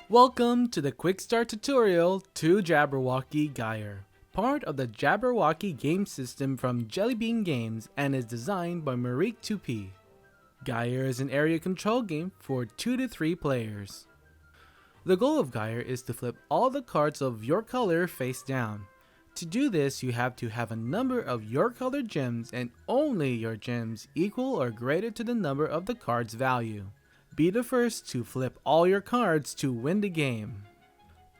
Welcome to the quick start tutorial to Jabberwockcy Gyre, part of the Jabberwockcy game system from Jellybean Games and is designed by Marique Tupi. Gyre is an area control game for 2 to 3 players. The goal of Gyre is to flip all the cards of your color face down. To do this, you have to have a number of your colored gems and only your gems equal or greater to the number of the card's value. Be the first to flip all your cards to win the game.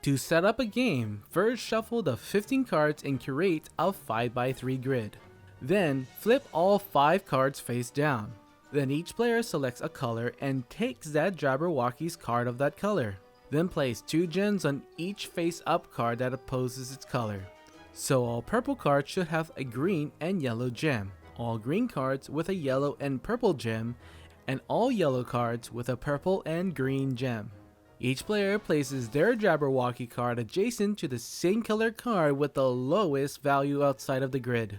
To set up a game, first shuffle the 15 cards and create a 5x3 grid. Then flip all 5 cards face down. Then each player selects a color and takes that Jabberwockcy's card of that color. Then place 2 gems on each face up card that opposes its color. So all purple cards should have a green and yellow gem, all green cards with a yellow and purple gem, and all yellow cards with a purple and green gem. Each player places their Jabberwockcy card adjacent to the same color card with the lowest value outside of the grid.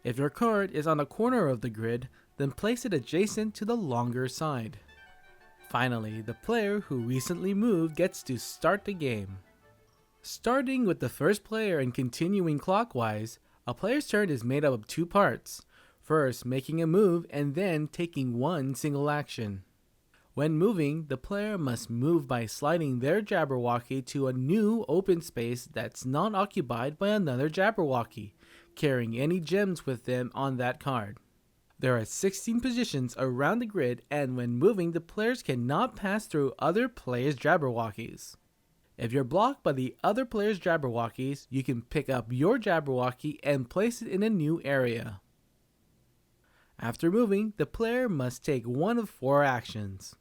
If your card is on a corner of the grid, then place it adjacent to the longer side. Finally, the player who recently moved gets to start the game. Starting with the first player and continuing clockwise, a player's turn is made up of 2 parts. First, making a move and then taking one single action. When moving, the player must move by sliding their Jabberwockcy to a new open space that's not occupied by another Jabberwockcy, carrying any gems with them on that card. There are 16 positions around the grid, and when moving, the players cannot pass through other players' Jabberwoccy's. If you're blocked by the other player's Jabberwoccy's, you can pick up your Jabberwockcy and place it in a new area. After moving, the player must take one of 4 actions.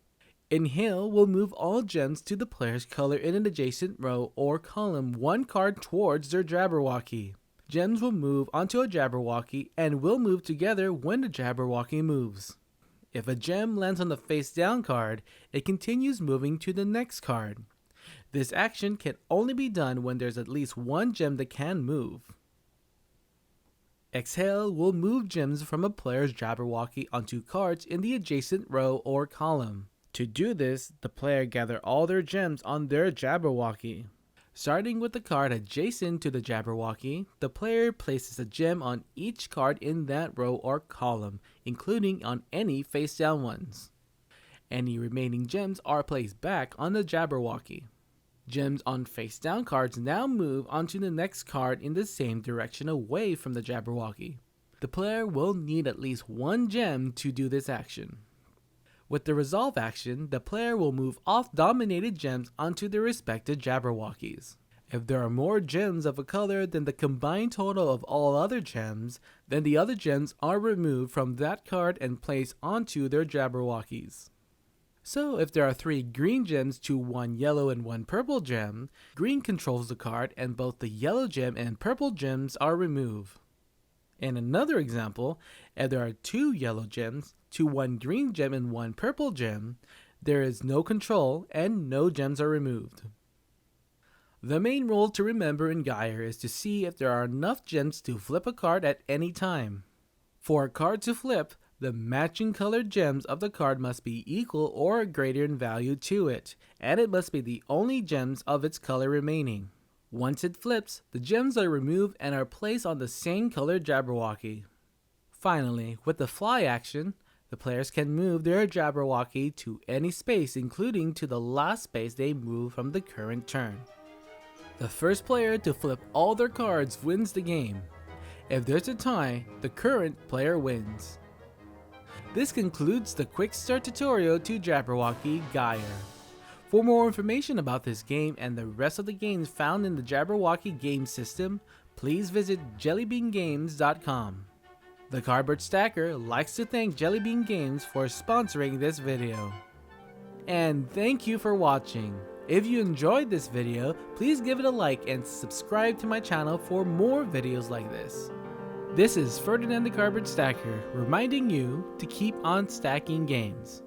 Inhale will move all gems to the player's color in an adjacent row or column 1 card towards their Jabberwockcy. Gems will move onto a Jabberwockcy and will move together when the Jabberwockcy moves. If a gem lands on the face down card, it continues moving to the next card. This action can only be done when there's at least 1 gem that can move. Exhale will move gems from a player's Jabberwockcy onto cards in the adjacent row or column. To do this, the player gather all their gems on their Jabberwockcy. Starting with the card adjacent to the Jabberwockcy, the player places a gem on each card in that row or column, including on any face down ones. Any remaining gems are placed back on the Jabberwockcy. Gems on face down cards now move onto the next card in the same direction away from the Jabberwockcy. The player will need at least 1 gem to do this action. With the resolve action, the player will move off dominated gems onto their respective Jabberwoccy's. If there are more gems of a color than the combined total of all other gems, then the other gems are removed from that card and placed onto their Jabberwoccy's. So if there are 3 green gems to 1 yellow and 1 purple gem, green controls the card and both the yellow gem and purple gems are removed. In another example, if there are 2 yellow gems to 1 green gem and 1 purple gem, there is no control and no gems are removed. The main rule to remember in Gyre is to see if there are enough gems to flip a card at any time. For a card to flip, the matching colored gems of the card must be equal or greater in value to it, and it must be the only gems of its color remaining. Once it flips, the gems are removed and are placed on the same colored Jabberwockcy. Finally, with the fly action, the players can move their Jabberwockcy to any space, including to the last space they move from the current turn. The first player to flip all their cards wins the game. If there's a tie, the current player wins. This concludes the quick start tutorial to Jabberwockcy Gyre. For more information about this game and the rest of the games found in the Jabberwockcy game system, please visit jellybeangames.com. The Cardboard Stacker likes to thank Jellybean Games for sponsoring this video. And thank you for watching. If you enjoyed this video, please give it a like and subscribe to my channel for more videos like this. This is Ferdinand the Cardboard Stacker reminding you to keep on stacking games.